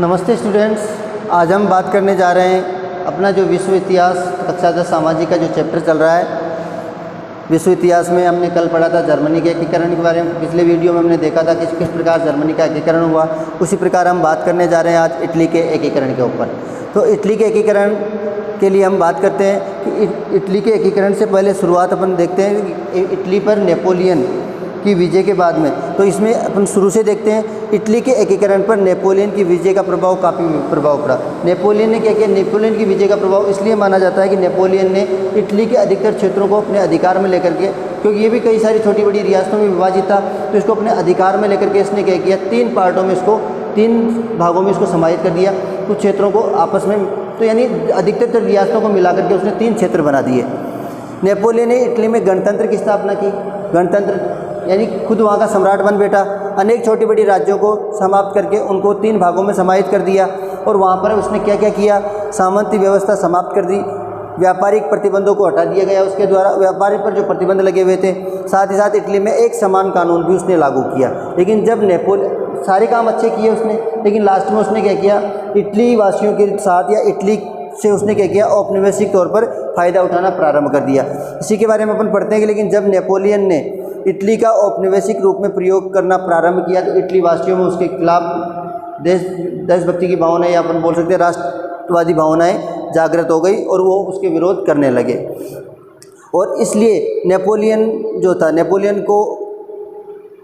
नमस्ते स्टूडेंट्स, आज हम बात करने जा रहे हैं अपना जो विश्व इतिहास कक्षा 10 सामाजिक का जो चैप्टर चल रहा है। विश्व इतिहास में हमने कल पढ़ा था जर्मनी के एकीकरण के बारे में। पिछले वीडियो में हमने देखा था कि किस प्रकार जर्मनी का एकीकरण हुआ। उसी प्रकार हम बात करने जा रहे हैं आज इटली के एकीकरण के ऊपर। तो इटली के एकीकरण के लिए हम बात करते हैं कि इटली के एकीकरण से पहले शुरुआत अपन देखते हैं इटली पर नेपोलियन की विजय के बाद में। तो इसमें अपन शुरू से देखते हैं इटली के एकीकरण पर नेपोलियन की विजय का प्रभाव काफ़ी प्रभाव पड़ा। नेपोलियन ने क्या किया? नेपोलियन की विजय का प्रभाव इसलिए माना जाता है कि नेपोलियन ने इटली के अधिकतर क्षेत्रों को अपने अधिकार में लेकर के, क्योंकि ये भी कई सारी छोटी बड़ी रियासतों में विभाजित था, तो इसको अपने अधिकार में लेकर के इसने क्या किया, 3 पार्टों में इसको 3 भागों में इसको समाहित कर दिया। कुछ क्षेत्रों को आपस में, तो यानी अधिकतर रियासतों को मिलाकर के उसने 3 क्षेत्र बना दिए। नेपोलियन ने इटली में गणतंत्र की स्थापना की। गणतंत्र यानी खुद वहाँ का सम्राट बन बैठा। अनेक छोटी बड़ी राज्यों को समाप्त करके उनको 3 भागों में समाहित कर दिया। और वहाँ पर उसने क्या क्या किया? सामंती व्यवस्था समाप्त कर दी। व्यापारिक प्रतिबंधों को हटा दिया गया उसके द्वारा, व्यापार पर जो प्रतिबंध लगे हुए थे। साथ ही साथ इटली में एक समान कानून भी उसने लागू किया। लेकिन जब सारे काम अच्छे किए उसने, लेकिन लास्ट में उसने क्या किया, इटली वासियों के साथ या इटली से उसने क्या किया, औपनिवेशिक तौर पर फ़ायदा उठाना प्रारंभ कर दिया। इसी के बारे में अपन पढ़ते हैं कि लेकिन जब नेपोलियन ने इटली का औपनिवेशिक रूप में प्रयोग करना प्रारंभ किया तो इटली वासियों में उसके खिलाफ देशभक्ति की भावनाएं, या अपन बोल सकते हैं राष्ट्रवादी भावनाएं जागृत हो गई और वो उसके विरोध करने लगे। और इसलिए नेपोलियन जो था, नेपोलियन को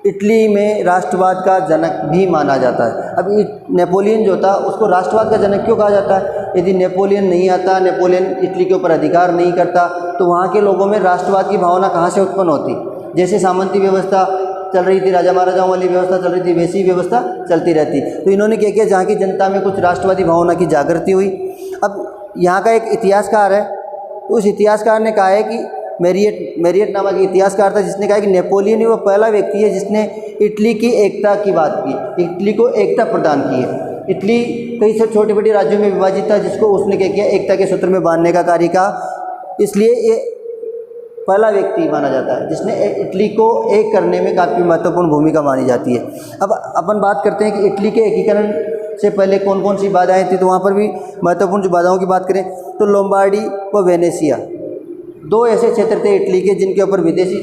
इटली में राष्ट्रवाद का जनक भी माना जाता है। अब नेपोलियन जो था उसको राष्ट्रवाद का जनक क्यों कहा जाता है? यदि नेपोलियन नहीं आता, नेपोलियन इटली के ऊपर अधिकार नहीं करता, तो वहाँ के लोगों में राष्ट्रवाद की भावना कहाँ से उत्पन्न होती? जैसे सामंती व्यवस्था चल रही थी, राजा महाराजाओं वाली व्यवस्था चल रही थी, वैसी व्यवस्था चलती रहती। तो इन्होंने क्या किया, जहाँ की जनता में कुछ राष्ट्रवादी भावना की जागृति हुई। अब यहाँ का एक इतिहासकार है, उस इतिहासकार ने कहा है कि मैरियट नामक इतिहासकार था, जिसने कहा कि नेपोलियन ही वो पहला व्यक्ति है जिसने इटली की एकता की बात की, इटली को एकता प्रदान की है। इटली कई से छोटे बड़े राज्यों में विभाजित था, जिसको उसने क्या किया, एकता के सूत्र में बांधने का कार्य किया। इसलिए ये पहला व्यक्ति माना जाता है जिसने इटली को एक करने में काफ़ी महत्वपूर्ण भूमिका मानी जाती है। अब अपन बात करते हैं कि इटली के एकीकरण से पहले कौन कौन सी बाधाएं थी। तो वहाँ पर भी महत्वपूर्ण जो बाधाओं की बात करें तो लोम्बार्डी व वेनेसिया 2 ऐसे क्षेत्र थे इटली के जिनके ऊपर विदेशी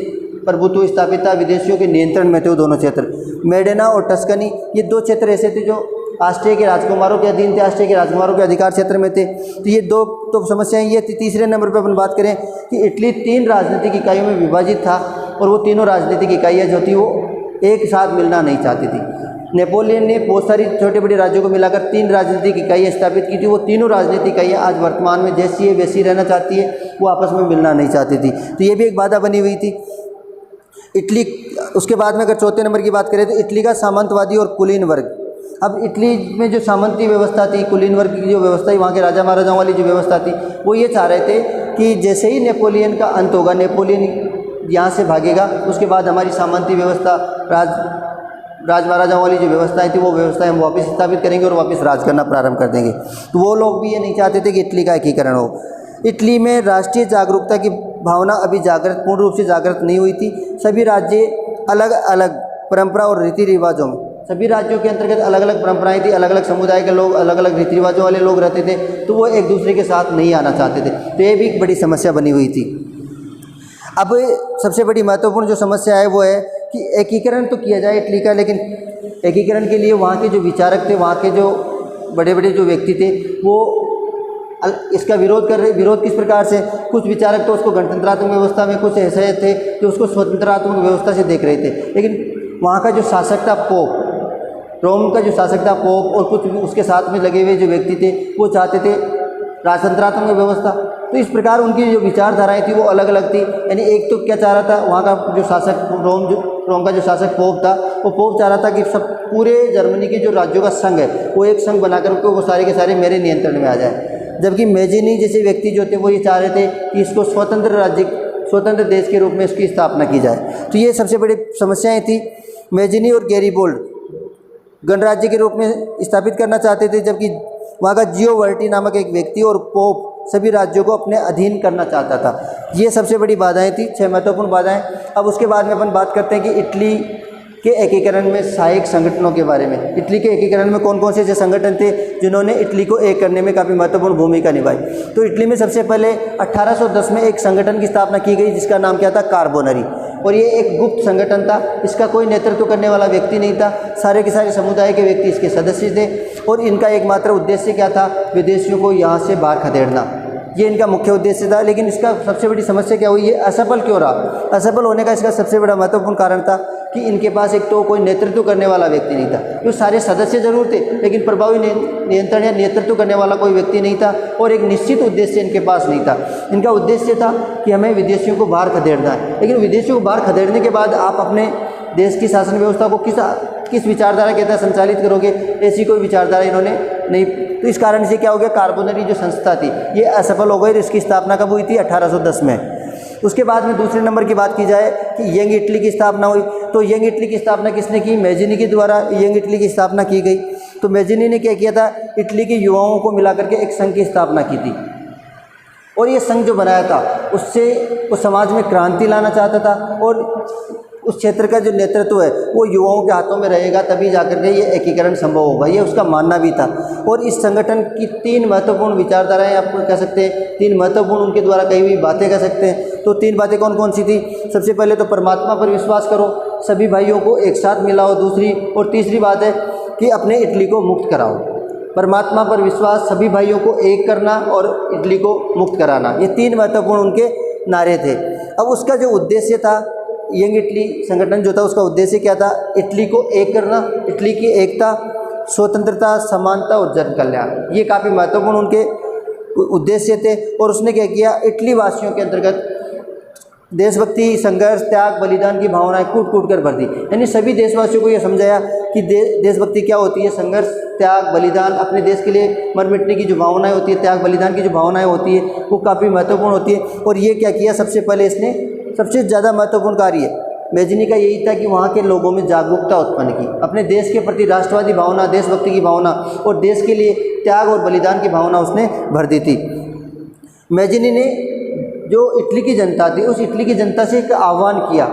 प्रभुत्व स्थापित था, विदेशियों के नियंत्रण में थे वो दोनों क्षेत्र। मेडेना और टस्कनी, ये 2 क्षेत्र ऐसे थे जो ऑस्ट्रिया के राजकुमारों के अधीन थे, ऑस्ट्रिया के राजकुमारों के अधिकार क्षेत्र में थे। तो ये 2 तो समस्याएं ये थी। तीसरे नंबर पर अपन बात करें कि इटली 3 राजनीतिक इकाइयों में विभाजित था और वो तीनों राजनीतिक इकाइयाँ जो थी वो एक साथ मिलना नहीं चाहती थी। नेपोलियन ने बहुत सारी छोटे बड़े राज्यों को मिलाकर 3 राजनीतिक इकाइयाँ स्थापित की थी। वो तीनों राजनीतिक इकाइयाँ आज वर्तमान में जैसी है वैसी रहना चाहती है, वो आपस में मिलना नहीं चाहती थी। तो ये भी एक बाधा बनी हुई थी इटली। उसके बाद में अगर चौथे नंबर की बात करें तो इटली का सामंतवादी और कुलीन वर्ग। अब इटली में जो सामंती व्यवस्था थी, कुलीन वर्ग की जो व्यवस्था थी, वहाँ के राजा महाराजाओं वाली जो व्यवस्था थी, वो ये चाह रहे थे कि जैसे ही नेपोलियन का अंत होगा, नेपोलियन यहाँ से भागेगा, उसके बाद हमारी सामंती व्यवस्था, राज महाराजाओं वाली जो व्यवस्थाएं थी वो व्यवस्थाएं हम वापस स्थापित करेंगे और वापस राज करना प्रारंभ कर देंगे। तो वो लोग भी ये नहीं चाहते थे कि इटली का एकीकरण हो। इटली में राष्ट्रीय जागरूकता की भावना अभी पूर्ण रूप से जागृत नहीं हुई थी। सभी राज्य अलग अलग परंपरा और रीति रिवाजों में, सभी राज्यों के अंतर्गत अलग अलग परंपराएं थी, अलग अलग समुदाय के लोग, अलग अलग रीति रिवाजों वाले लोग रहते थे, तो वो एक दूसरे के साथ नहीं आना चाहते थे। तो ये भी एक बड़ी समस्या बनी हुई थी। अब सबसे बड़ी महत्वपूर्ण जो समस्या है वो है कि एकीकरण तो किया जाए इटली का, लेकिन एकीकरण के लिए वहाँ के जो विचारक थे, वहाँ के जो बड़े बड़े जो व्यक्ति थे, वो इसका विरोध कर रहे। विरोध किस प्रकार से? कुछ विचारक तो उसको गणतंत्रात्मक व्यवस्था में, कुछ ऐसे थे जो उसको स्वतंत्रात्मक व्यवस्था से देख रहे थे। लेकिन वहाँ का जो शासक था पोप, रोम का जो शासक था पोप, और कुछ उसके साथ में लगे हुए जो व्यक्ति थे वो चाहते थे राजतंत्रात्मक व्यवस्था। तो इस प्रकार उनकी जो विचारधाराएं थी वो अलग अलग थी। यानी एक तो क्या चाह रहा था, वहाँ का जो शासक रोम का जो शासक पोप था, वो पोप चाह रहा था कि सब पूरे जर्मनी के जो राज्यों का संघ है वो एक संघ बनाकर वो सारे के सारे मेरे नियंत्रण में आ जाए। जबकि मेजिनी जैसे व्यक्ति जो थे वो ये चाह रहे थे कि इसको स्वतंत्र राज्य, स्वतंत्र देश के रूप में इसकी स्थापना की जाए। तो ये सबसे बड़ी समस्याएं थी। मेजिनी और गैरीबोल्ड गणराज्य के रूप में स्थापित करना चाहते थे, जबकि वहाँ का जियोवर्टी नामक एक व्यक्ति और पोप सभी राज्यों को अपने अधीन करना चाहता था। ये सबसे बड़ी बाधाएं थी, 6 महत्वपूर्ण बाधाएं। अब उसके बाद में अपन बात करते हैं कि इटली के एकीकरण में सहायक संगठनों के बारे में। इटली के एकीकरण में कौन कौन से ऐसे संगठन थे जिन्होंने इटली को एक करने में काफ़ी महत्वपूर्ण भूमिका निभाई। तो इटली में सबसे पहले 1810 में एक संगठन की स्थापना की गई जिसका नाम क्या था, कार्बोनरी। और ये एक गुप्त संगठन था, इसका कोई नेतृत्व करने वाला व्यक्ति नहीं था, सारे के सारे समुदाय के व्यक्ति इसके सदस्य थे। और इनका एकमात्र उद्देश्य क्या था, विदेशियों को यहाँ से बाहर खदेड़ना, ये इनका मुख्य उद्देश्य था। लेकिन इसका सबसे बड़ी समस्या क्या हुई, ये असफल क्यों रहा। असफल होने का इसका सबसे बड़ा महत्वपूर्ण कारण था कि इनके पास एक तो कोई नेतृत्व करने वाला व्यक्ति नहीं था, क्योंकि सारे सदस्य जरूर थे लेकिन प्रभावी नियंत्रण या नेतृत्व करने वाला कोई व्यक्ति नहीं था। और एक निश्चित उद्देश्य इनके पास नहीं था। इनका उद्देश्य था कि हमें विदेशियों को बाहर खदेड़ना है, लेकिन विदेशियों को बाहर खदेड़ने के बाद आप अपने देश की शासन व्यवस्था को किस विचारधारा के तहत संचालित करोगे, ऐसी कोई विचारधारा इन्होंने नहीं। तो इस कारण से क्या हो गया, कार्बोनरी जो संस्था थी ये असफल हो गई। इसकी स्थापना कब हुई थी, 1810 में। उसके बाद में दूसरे नंबर की बात की जाए कि यंग इटली की स्थापना हुई। तो यंग इटली की स्थापना किसने की, मैजिनी के द्वारा यंग इटली की स्थापना की गई। तो मैजिनी ने क्या किया था, इटली के युवाओं को मिलाकर के एक संघ की स्थापना की थी। और ये संघ जो बनाया था उससे वो समाज में क्रांति लाना चाहता था और उस क्षेत्र का जो नेतृत्व है वो युवाओं के हाथों में रहेगा, तभी जाकर के ये एकीकरण संभव होगा, ये उसका मानना भी था। और इस संगठन की 3 महत्वपूर्ण विचारधाराएं आप कह सकते हैं, 3 महत्वपूर्ण उनके द्वारा कही हुई बातें कह सकते हैं। तो 3 बातें कौन कौन सी थी, सबसे पहले तो परमात्मा पर विश्वास करो, सभी भाइयों को एक साथ मिलाओ, दूसरी और तीसरी बात है कि अपने इटली को मुक्त कराओ। परमात्मा पर विश्वास, सभी भाइयों को एक करना और इटली को मुक्त कराना, ये 3 महत्वपूर्ण उनके नारे थे। अब उसका जो उद्देश्य था, यंग इटली संगठन जो था उसका उद्देश्य क्या था, इटली को एक करना, इटली की एकता, स्वतंत्रता, समानता और जन कल्याण, ये काफ़ी महत्वपूर्ण उनके उद्देश्य थे। और उसने क्या किया, इटली वासियों के अंतर्गत देशभक्ति, संघर्ष, त्याग, बलिदान की भावनाएं कूट कूट कर भर दी। यानी सभी देशवासियों को यह समझाया कि देशभक्ति क्या होती है, संघर्ष, त्याग, बलिदान, अपने देश के लिए मर मिटने की जो भावनाएं होती है, त्याग बलिदान की जो भावनाएं होती है वो काफ़ी महत्वपूर्ण होती है। और ये क्या किया, सबसे पहले इसने सबसे ज़्यादा महत्वपूर्ण कार्य मैजिनी का यही था कि वहाँ के लोगों में जागरूकता उत्पन्न की, अपने देश के प्रति राष्ट्रवादी भावना, देशभक्ति की भावना और देश के लिए त्याग और बलिदान की भावना उसने भर दी थी। मैजिनी ने जो इटली की जनता थी उस इटली की जनता से एक आह्वान किया।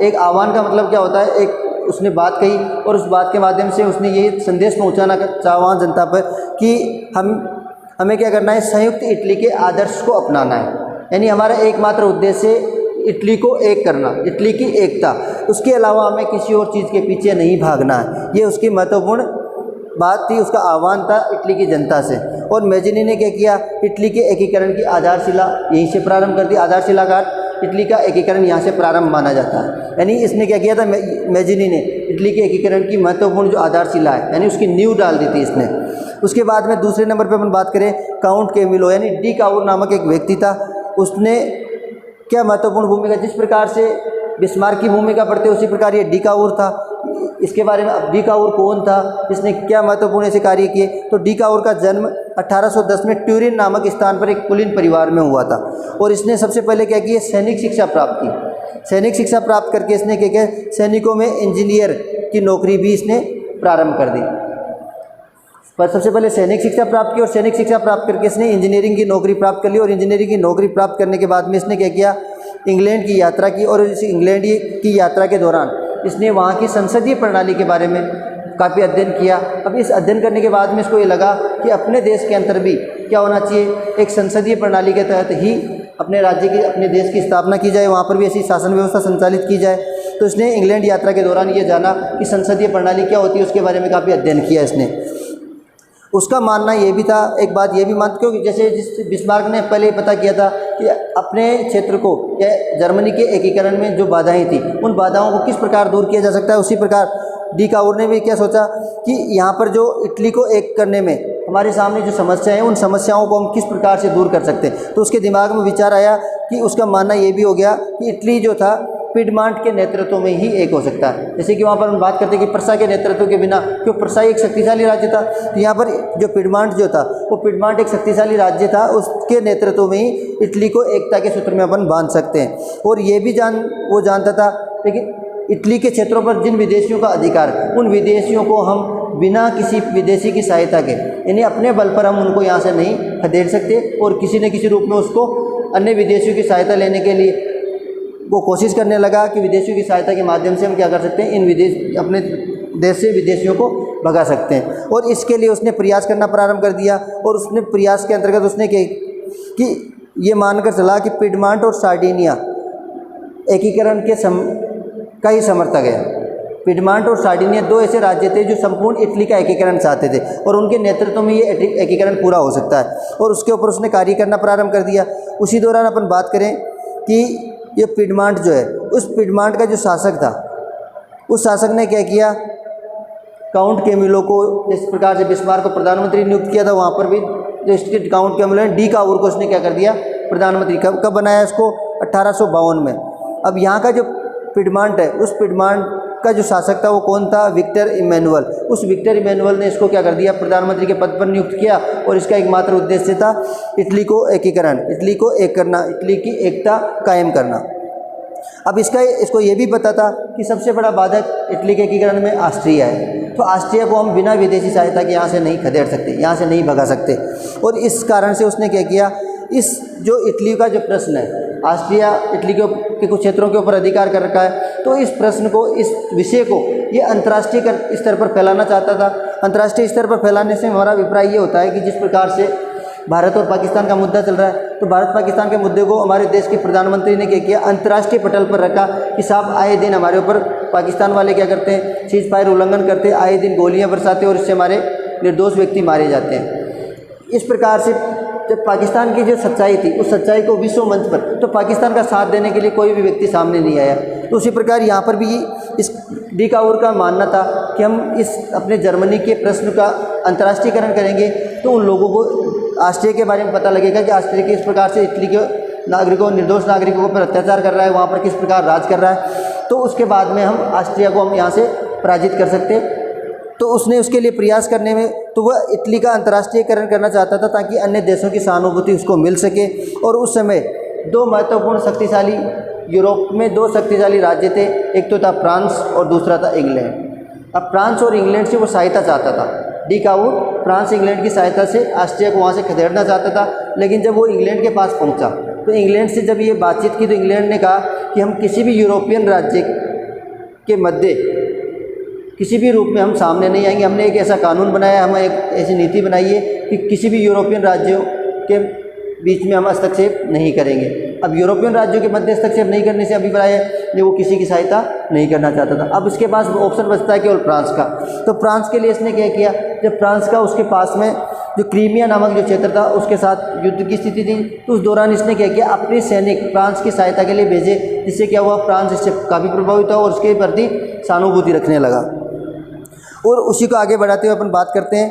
एक आह्वान का मतलब क्या होता है, एक उसने बात कही और उस बात के माध्यम से उसने ये संदेश पहुँचाना चाहा जनता पर कि हमें क्या करना है, संयुक्त इटली के आदर्श को अपनाना है। यानी हमारा एकमात्र उद्देश्य इटली को एक करना, इटली की एकता, उसके अलावा हमें किसी और चीज़ के पीछे नहीं भागना है। ये उसकी महत्वपूर्ण बात थी, उसका आह्वान था इटली की जनता से। और मैजिनी ने क्या किया, इटली के एकीकरण की आधारशिला यहीं से प्रारंभ कर दी। आधारशिला का इटली का एकीकरण यहाँ से प्रारंभ माना जाता है। यानी इसने क्या किया था, मैजिनी ने इटली के एकीकरण की महत्वपूर्ण जो आधारशिला है यानी उसकी नींव डाल दी थी इसने। उसके बाद में दूसरे नंबर पर अपन बात करें, काउंट कैमिलो यानी डी काउर नामक एक व्यक्ति था। उसने क्या महत्वपूर्ण भूमिका, जिस प्रकार से बिस्मार्क की भूमिका पढ़ते उसी प्रकार ये डी काउर था। इसके बारे में, अब डी काउर कौन था, इसने क्या महत्वपूर्ण ऐसे कार्य किए, तो डी काउर का जन्म 1810 में ट्यूरिन नामक स्थान पर एक कुलीन परिवार में हुआ था। और इसने सबसे पहले क्या किया, सैनिक शिक्षा प्राप्त की। सैनिक शिक्षा प्राप्त करके इसने क्या किया, सैनिकों में इंजीनियर की नौकरी भी इसने प्रारंभ कर दी। पर सबसे पहले सैनिक शिक्षा प्राप्त की और सैनिक शिक्षा प्राप्त करके इसने इंजीनियरिंग की नौकरी प्राप्त कर ली। और इंजीनियरिंग की नौकरी प्राप्त करने के बाद में इसने क्या किया, इंग्लैंड की यात्रा की। और इस इंग्लैंड की यात्रा के दौरान इसने वहाँ की संसदीय प्रणाली के बारे में काफ़ी अध्ययन किया। अब इस अध्ययन करने के बाद में इसको ये लगा कि अपने देश के अंदर भी क्या होना चाहिए, एक संसदीय प्रणाली के तहत ही अपने राज्य की, अपने देश की स्थापना की जाए, वहाँ पर भी ऐसी शासन व्यवस्था संचालित की जाए। तो इसने इंग्लैंड यात्रा के दौरान ये जाना कि संसदीय प्रणाली क्या होती है, उसके बारे में काफ़ी अध्ययन किया इसने। उसका मानना ये भी था, एक बात ये भी मानते, क्योंकि जैसे जिस बिस्मार्क ने पहले पता किया था कि अपने क्षेत्र को या जर्मनी के एकीकरण में जो बाधाएं थी उन बाधाओं को किस प्रकार दूर किया जा सकता है, उसी प्रकार डी काउर ने भी क्या सोचा कि यहाँ पर जो इटली को एक करने में हमारे सामने जो समस्याएं हैं उन समस्याओं को हम किस प्रकार से दूर कर सकते हैं। तो उसके दिमाग में विचार आया कि उसका मानना ये भी हो गया कि इटली जो था पिडमांट के नेतृत्व में ही एक हो सकता है। जैसे कि वहाँ पर हम बात करते हैं कि प्रसा के नेतृत्व के बिना, क्यों प्रसा एक शक्तिशाली राज्य था, तो यहाँ पर जो पिडमांट जो था वो पिडमांट एक शक्तिशाली राज्य था, उसके नेतृत्व में ही इटली को एकता के सूत्र में अपन बांध सकते हैं। और ये भी वो जानता था, लेकिन इटली के क्षेत्रों पर जिन विदेशियों का अधिकार, उन विदेशियों को हम बिना किसी विदेशी की सहायता के यानी अपने बल पर हम उनको यहाँ से नहीं खदेड़ सकते और किसी न किसी रूप में उसको अन्य विदेशियों की सहायता लेने के लिए वो कोशिश करने लगा कि विदेशियों की सहायता के माध्यम से हम क्या कर सकते हैं, इन विदेश अपने देश से विदेशियों को भगा सकते हैं। और इसके लिए उसने प्रयास करना प्रारंभ कर दिया। और उसने प्रयास के अंतर्गत उसने कि ये मानकर चला कि पिडमांट और सार्डिनिया एकीकरण के का ही समर्थक है। पिडमांट और सार्डिनिया 2 ऐसे राज्य थे जो संपूर्ण इटली का एकीकरण चाहते थे और उनके नेतृत्व में ये एकीकरण पूरा हो सकता है। और उसके ऊपर उसने कार्य करना प्रारंभ कर दिया। उसी दौरान अपन बात करें कि ये पिडमांट जो है, उस पिडमांट का जो शासक था, उस शासक ने क्या किया, काउंट कैमिलो को जिस प्रकार से बिस्मार्क को प्रधानमंत्री नियुक्त किया था, वहाँ पर भी जो काउंट कैमिलो ने डी काउर को उसने क्या कर दिया, प्रधानमंत्री। कब बनाया इसको? 1852 में। अब यहाँ का जो पिडमांट है, उस पिडमांट का जो शासक था वो कौन था? Victor Emmanuel. उस विक्टर इमैनुअल ने इसको क्या कर दिया, प्रधानमंत्री के पद पर नियुक्त किया। और इसका एकमात्र उद्देश्य था इटली को एकीकरण, इटली को एक करना, इटली की एकता कायम करना। अब इसको ये भी पता था कि सबसे बड़ा बाधक इटली के एकीकरण में ऑस्ट्रिया है। तो ऑस्ट्रिया को हम बिना विदेशी सहायता के यहाँ से नहीं खदेड़ सकते, यहाँ से नहीं भगा सकते। और इस कारण से उसने क्या किया, इस जो इटली का जो प्रश्न है, ऑस्ट्रिया इटली के कुछ क्षेत्रों के ऊपर अधिकार कर रखा है, तो इस प्रश्न को, इस विषय को ये अंतर्राष्ट्रीय स्तर पर फैलाना चाहता था। अंतर्राष्ट्रीय स्तर पर फैलाने से हमारा अभिप्राय ये होता है कि जिस प्रकार से भारत और पाकिस्तान का मुद्दा चल रहा है, तो भारत पाकिस्तान के मुद्दे को हमारे देश के प्रधानमंत्री ने क्या किया, अंतर्राष्ट्रीय पटल पर रखा कि साहब आए दिन हमारे ऊपर पाकिस्तान वाले क्या करते हैं, सीज फायर उल्लंघन करते हैं, आए दिन गोलियां बरसाते हैं और इससे हमारे निर्दोष व्यक्ति मारे जाते हैं। इस प्रकार से जब पाकिस्तान की जो सच्चाई थी, उस सच्चाई को विश्व मंच पर, तो पाकिस्तान का साथ देने के लिए कोई भी व्यक्ति सामने नहीं आया। तो उसी प्रकार यहाँ पर भी इस डी काउर का मानना था कि हम इस अपने जर्मनी के प्रश्न का अंतर्राष्ट्रीयकरण करेंगे तो उन लोगों को ऑस्ट्रिया के बारे में पता लगेगा कि ऑस्ट्रिया किस प्रकार से इटली के नागरिकों, निर्दोष नागरिकों पर अत्याचार कर रहा है, वहाँ पर किस प्रकार राज कर रहा है। तो उसके बाद में हम ऑस्ट्रिया को हम यहाँ से पराजित कर सकते हैं। तो उसने उसके लिए प्रयास करने में, तो वह इटली का अंतर्राष्ट्रीयकरण करना चाहता था ताकि अन्य देशों की सहानुभूति उसको मिल सके। और उस समय 2 महत्वपूर्ण शक्तिशाली, यूरोप में 2 शक्तिशाली राज्य थे, एक तो था फ्रांस और दूसरा था इंग्लैंड। अब फ्रांस और इंग्लैंड से वो सहायता चाहता था। डी काउर फ्रांस इंग्लैंड की सहायता से ऑस्ट्रिया को वहाँ से खदेड़ना चाहता था। लेकिन जब वो इंग्लैंड के पास पहुँचा तो इंग्लैंड से जब ये बातचीत की तो इंग्लैंड ने कहा कि हम किसी भी यूरोपियन राज्य के मध्य किसी भी रूप में हम सामने नहीं आएंगे। हमने एक ऐसा कानून बनाया, हम एक ऐसी नीति बनाई है कि किसी भी यूरोपियन राज्यों के बीच में हम हस्तक्षेप नहीं करेंगे। अब यूरोपियन राज्यों के मध्य हस्तक्षेप नहीं करने से अभिप्राय है कि वो किसी की सहायता नहीं करना चाहता था। अब इसके पास ऑप्शन बचता है केवल फ्रांस का। तो फ्रांस के लिए इसने क्या किया, जब फ्रांस का उसके पास में जो क्रीमिया नामक जो क्षेत्र था उसके साथ युद्ध की स्थिति थी, तो उस दौरान इसने क्या किया, अपने सैनिक फ्रांस की सहायता के लिए भेजे, जिससे क्या हुआ, फ्रांस इससे काफ़ी प्रभावित हुआ और उसके प्रति सहानुभूति रखने लगा। और उसी को आगे बढ़ाते हुए अपन बात करते हैं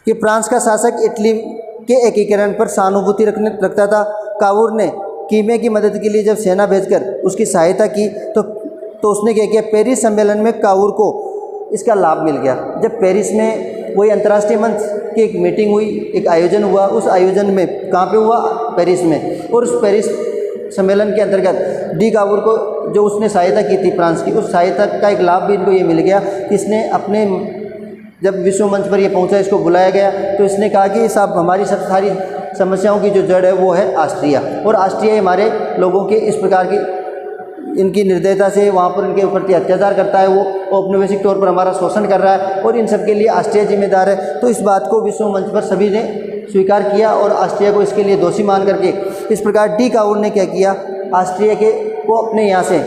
कि फ्रांस का शासक इटली के एकीकरण पर सहानुभूति रखता था। काउर ने कीमे की मदद के लिए जब सेना भेजकर उसकी सहायता की तो उसने क्या किया, पेरिस सम्मेलन में काउर को इसका लाभ मिल गया। जब पेरिस में वही अंतर्राष्ट्रीय मंच की एक मीटिंग हुई, एक आयोजन हुआ, उस आयोजन में कहाँ पे हुआ, पेरिस में। और उस पेरिस सम्मेलन के अंतर्गत डी काउर को जो उसने सहायता की थी फ्रांस की, उस सहायता का एक लाभ भी इनको ये मिल गया कि इसने अपने, जब विश्व मंच पर ये पहुंचा, इसको बुलाया गया तो इसने कहा कि साहब हमारी सब सारी समस्याओं की जो जड़ है वो है ऑस्ट्रिया, और ऑस्ट्रिया हमारे लोगों के इस प्रकार की इनकी निर्दयता से वहाँ पर इनके ऊपर अत्याचार करता है, वो औपनिवेशिक तौर पर हमारा शोषण कर रहा है और इन सब के लिए ऑस्ट्रिया जिम्मेदार है। तो इस बात को विश्व मंच पर सभी ने स्वीकार किया और ऑस्ट्रिया को इसके लिए दोषी मान करके इस प्रकार डी काउर ने क्या किया, ऑस्ट्रिया को अपने यहाँ से,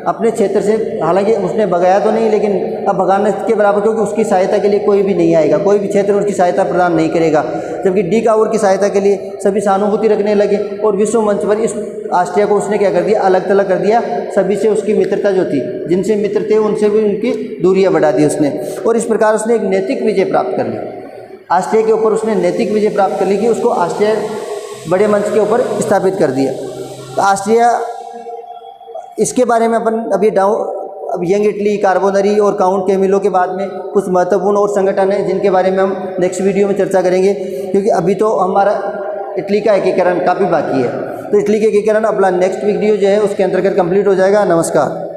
अपने क्षेत्र से, हालांकि उसने भगाया तो नहीं, लेकिन अब भगाने के बराबर, क्योंकि उसकी सहायता के लिए कोई भी नहीं आएगा, कोई भी क्षेत्र उसकी सहायता प्रदान नहीं करेगा। जबकि डी काउर की सहायता के लिए सभी सहानुभूति रखने लगे और विश्व मंच पर इस ऑस्ट्रिया को उसने क्या कर दिया, अलग थलग कर दिया। सभी से उसकी मित्रता जो थी, जिनसे मित्र थे उनसे भी उनकी दूरियां बढ़ा दी उसने। और इस प्रकार उसने एक नैतिक विजय प्राप्त कर ली ऑस्ट्रिया के ऊपर, उसने नैतिक विजय प्राप्त कर ली कि उसको ऑस्ट्रिया बड़े मंच के ऊपर स्थापित कर दिया। तो ऑस्ट्रिया, इसके बारे में अपन अब यंग इटली, कार्बोनरी और काउंट कैमिलो के बाद में कुछ महत्वपूर्ण और संगठन हैं जिनके बारे में हम नेक्स्ट वीडियो में चर्चा करेंगे, क्योंकि अभी तो हमारा इटली का एकीकरण काफ़ी बाकी है। तो इटली का एकीकरण अपना नेक्स्ट वीडियो जो है उसके अंतर्गत कंप्लीट हो जाएगा। नमस्कार।